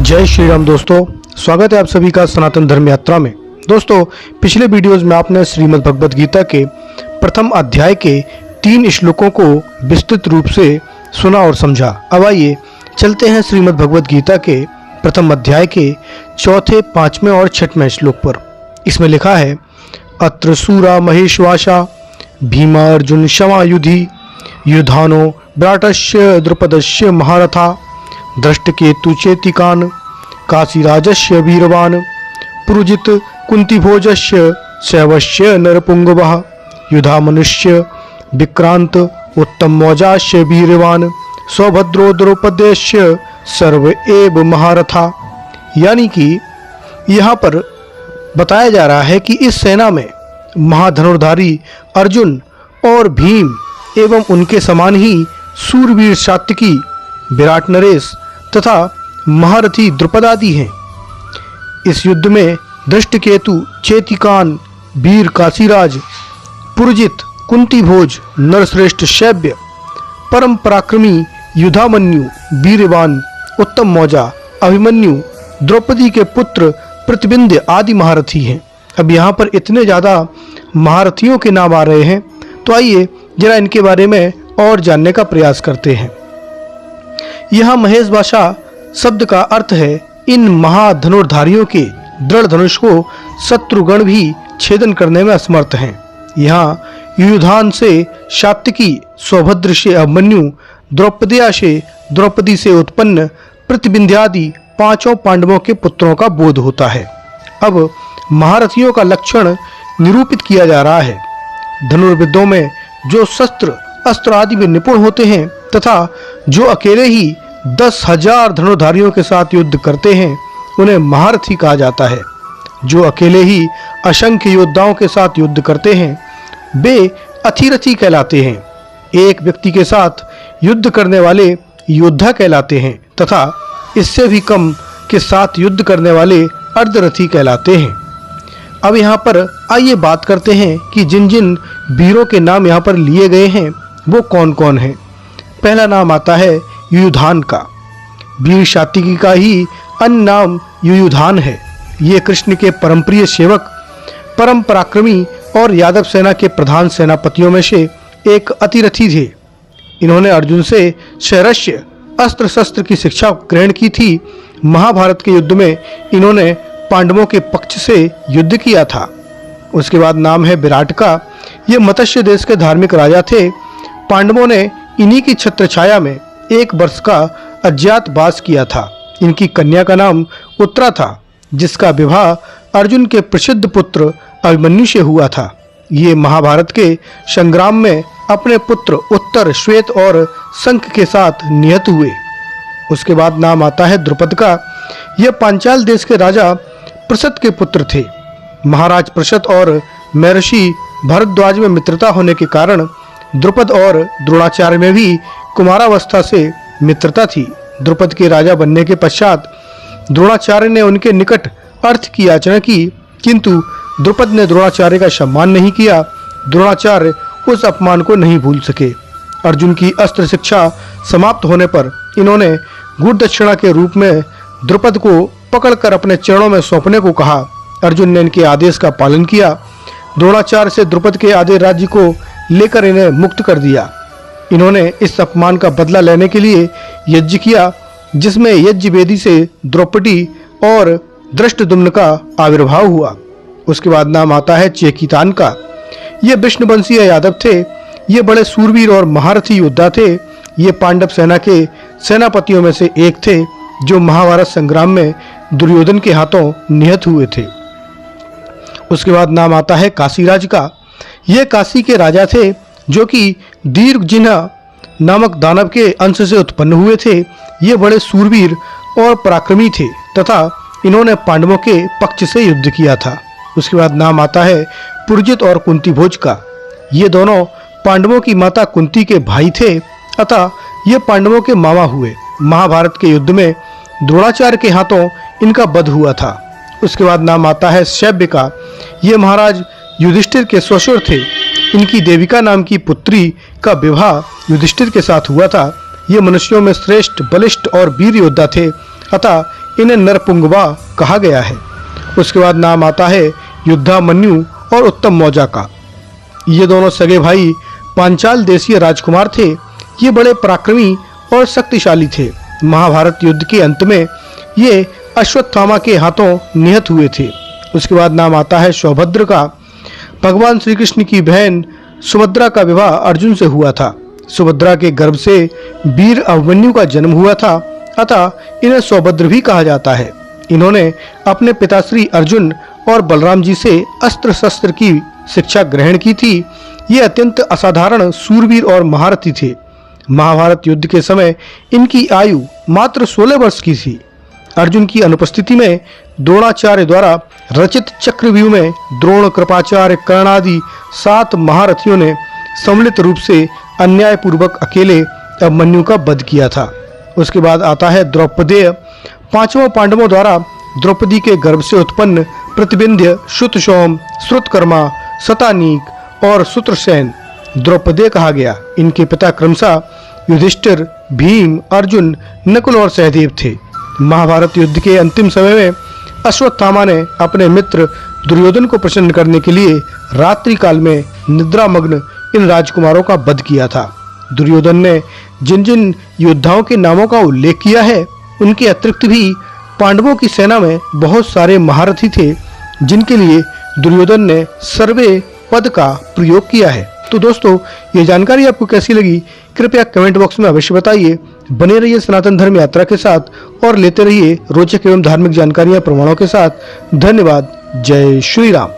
जय श्री राम दोस्तों, स्वागत है आप सभी का सनातन धर्म यात्रा में। दोस्तों, पिछले वीडियोस में आपने श्रीमद् भगवद गीता के प्रथम अध्याय के 3 श्लोकों को विस्तृत रूप से सुना और समझा। अब आइए चलते हैं श्रीमद् भगवद गीता के प्रथम अध्याय के चौथे, 5वें और 6वें श्लोक पर। इसमें लिखा है, अत्र सूरा महेश्वासा भीमा अर्जुन शमायुधि युधानो विराटस्य द्रुपदस्य महारथा दृष्टकेतु चेतिकान काशीराजस्य वीरवान पुरुजित कुंतीभोजस्य शैवस्य नरपुंगवः युधामनुष्य विक्रांत उत्तमौजास्य वीरवान सौभद्रो द्रौपदेस्य सर्व एव महारथा। यानी कि यहाँ पर बताया जा रहा है कि इस सेना में महाधनुर्धारी अर्जुन और भीम एवं उनके समान ही सूरवीर सात्विकी विराट नरेश तथा महारथी द्रुपद आदि हैं। इस युद्ध में दृष्टकेतु चेतिकान वीर काशीराज पुरजित कुंतीभोज नरश्रेष्ठ शैव्य परम पराक्रमी युधामन्यु वीरवान उत्तम मौजा अभिमन्यु द्रौपदी के पुत्र प्रतिबिंध्य आदि महारथी हैं। अब यहाँ पर इतने ज़्यादा महारथियों के नाम आ रहे हैं, तो आइए जरा इनके बारे में और जानने का प्रयास करते हैं। यहाँ महेश भाषा शब्द का अर्थ है इन महाधनुर्धारियों के दृढ़ धनुष को शत्रुगण भी छेदन करने में असमर्थ हैं। यहाँ युधान से सात्विकी, सौभद्र से अभिमन्यु, द्रौपदिया से द्रौपदी से उत्पन्न प्रतिबिंध्यादि 5 पांडवों के पुत्रों का बोध होता है। अब महारथियों का लक्षण निरूपित किया जा रहा है। धनुर्विद्यों में जो शस्त्र अस्त्र आदि में निपुण होते हैं तथा जो अकेले ही 10,000 धनुर्धारियों के साथ युद्ध करते हैं, उन्हें महारथी कहा जाता है। जो अकेले ही असंख्य योद्धाओं के साथ युद्ध करते हैं, वे अथिरथी कहलाते हैं। एक व्यक्ति के साथ युद्ध करने वाले योद्धा कहलाते हैं तथा इससे भी कम के साथ युद्ध करने वाले अर्धरथी कहलाते हैं। अब यहाँ पर आइए बात करते हैं कि जिन जिन वीरों के नाम यहाँ पर लिए गए हैं वो कौन कौन हैं। पहला नाम आता है युयुधान का। वीर सात्विकी का ही अन्य नाम युयुधान है। ये कृष्ण के परमप्रिय सेवक, परम पराक्रमी और यादव सेना के प्रधान सेनापतियों में से एक अतिरथी थे। इन्होंने अर्जुन से शैरस्य अस्त्र शस्त्र की शिक्षा ग्रहण की थी। महाभारत के युद्ध में इन्होंने पांडवों के पक्ष से युद्ध किया था। उसके बाद नाम है विराट का। ये मत्स्य देश के धार्मिक राजा थे। पांडवों ने इन्हीं की छत्रछाया में 1 वर्ष का अज्ञातवास किया था। इनकी कन्या का नाम उत्तरा था, जिसका विवाह अर्जुन के प्रसिद्ध पुत्र अभिमन्यु से हुआ था। ये महाभारत के संग्राम में अपने पुत्र उत्तर, श्वेत और शंख के साथ निहत हुए। उसके बाद नाम आता है द्रुपद का। यह पांचाल देश के राजा प्रसत के पुत्र थे। महाराज प्रसत और महर्षि भरद्वाज में मित्रता होने के कारण द्रुपद और द्रोणाचार्य में भी कुमारावस्था से मित्रता थी। द्रुपद के राजा बनने के पश्चात द्रोणाचार्य ने उनके निकट अर्थ की याचना की, किंतु द्रुपद ने द्रोणाचार्य का सम्मान नहीं किया। द्रोणाचार्य उस अपमान को नहीं भूल सके। अर्जुन की अस्त्र शिक्षा समाप्त होने पर इन्होंने गुरु दक्षिणा के रूप में द्रुपद को पकड़कर अपने चरणों में सौंपने को कहा। अर्जुन ने इनके आदेश का पालन किया। द्रोणाचार्य से द्रुपद के आधे राज्य को लेकर इन्हें मुक्त कर दिया। इन्होंने इस अपमान का बदला लेने के लिए यज्ञ किया, जिसमें यज्ञ वेदी से द्रौपदी और धृष्टद्युम्न का आविर्भाव हुआ। उसके बाद नाम आता है चेकितान का। ये विष्णुवंशीय यादव थे। ये बड़े सूरवीर और महारथी योद्धा थे। ये पांडव सेना के सेनापतियों में से एक थे, जो महाभारत संग्राम में दुर्योधन के हाथों निहत हुए थे। उसके बाद नाम आता है काशीराज का। ये काशी के राजा थे, जो कि दीर्घजिह्वा नामक दानव के अंश से उत्पन्न हुए थे। ये बड़े सूरवीर और पराक्रमी थे तथा इन्होंने पांडवों के पक्ष से युद्ध किया था। उसके बाद नाम आता है पुरजित और कुंतीभोज का। ये दोनों पांडवों की माता कुंती के भाई थे अतः ये पांडवों के मामा हुए। महाभारत के युद्ध में द्रोणाचार्य के हाथों इनका वध हुआ था। उसके बाद नाम आता है शैव्य का। ये महाराज युधिष्ठिर के ससुर थे। इनकी देविका नाम की पुत्री का विवाह युधिष्ठिर के साथ हुआ था। ये मनुष्यों में श्रेष्ठ, बलिष्ठ और वीर योद्धा थे, अतः इन्हें नरपुंगवा कहा गया है। उसके बाद नाम आता है युद्धामन्यु और उत्तम मौजा का। ये दोनों सगे भाई पांचाल देशीय राजकुमार थे। ये बड़े पराक्रमी और शक्तिशाली थे। महाभारत युद्ध के अंत में ये अश्वत्थामा के हाथों निहत हुए थे। उसके बाद नाम आता है सौभद्र का। भगवान श्री कृष्ण की बहन सुभद्रा का विवाह अर्जुन से हुआ था। सुभद्रा के गर्भ से वीर अभिमन्यु का जन्म हुआ था, अतः इन्हें सौभद्र भी कहा जाता है। इन्होंने अपने पिताश्री अर्जुन और बलराम जी से अस्त्र शस्त्र की शिक्षा ग्रहण की थी। ये अत्यंत असाधारण सूरवीर और महारथी थे। महाभारत युद्ध के समय इनकी आयु मात्र 16 वर्ष की थी। अर्जुन की अनुपस्थिति में द्रोणाचार्य द्वारा रचित चक्रव्यूह में द्रोण, कृपाचार्य, कर्ण आदि 7 महारथियों ने सम्मिलित रूप से अन्यायपूर्वक अकेले अभिमन्यु का वध किया था। उसके बाद आता है द्रौपदेय। 5 पांडवों द्वारा द्रौपदी के गर्भ से उत्पन्न प्रतिबिंध्य, श्रुतसौम, श्रुतकर्मा, शतानीक और सूत्रसेन द्रौपदेय कहा गया। इनके पिता क्रमशः युधिष्ठिर, भीम, अर्जुन, नकुल और सहदेव थे। महाभारत युद्ध के अंतिम समय में अश्वत्थामा ने अपने मित्र दुर्योधन को प्रसन्न करने के लिए रात्रि काल में निद्रामग्न इन राजकुमारों का वध किया था। दुर्योधन ने जिन जिन योद्धाओं के नामों का उल्लेख किया है, उनके अतिरिक्त भी पांडवों की सेना में बहुत सारे महारथी थे, जिनके लिए दुर्योधन ने सर्वे पद का प्रयोग किया है। तो दोस्तों, ये जानकारी आपको कैसी लगी, कृपया कमेंट बॉक्स में अवश्य बताइए। बने रहिए सनातन धर्म यात्रा के साथ और लेते रहिए रोचक एवं धार्मिक जानकारियां प्रमाणों के साथ। धन्यवाद। जय श्री राम।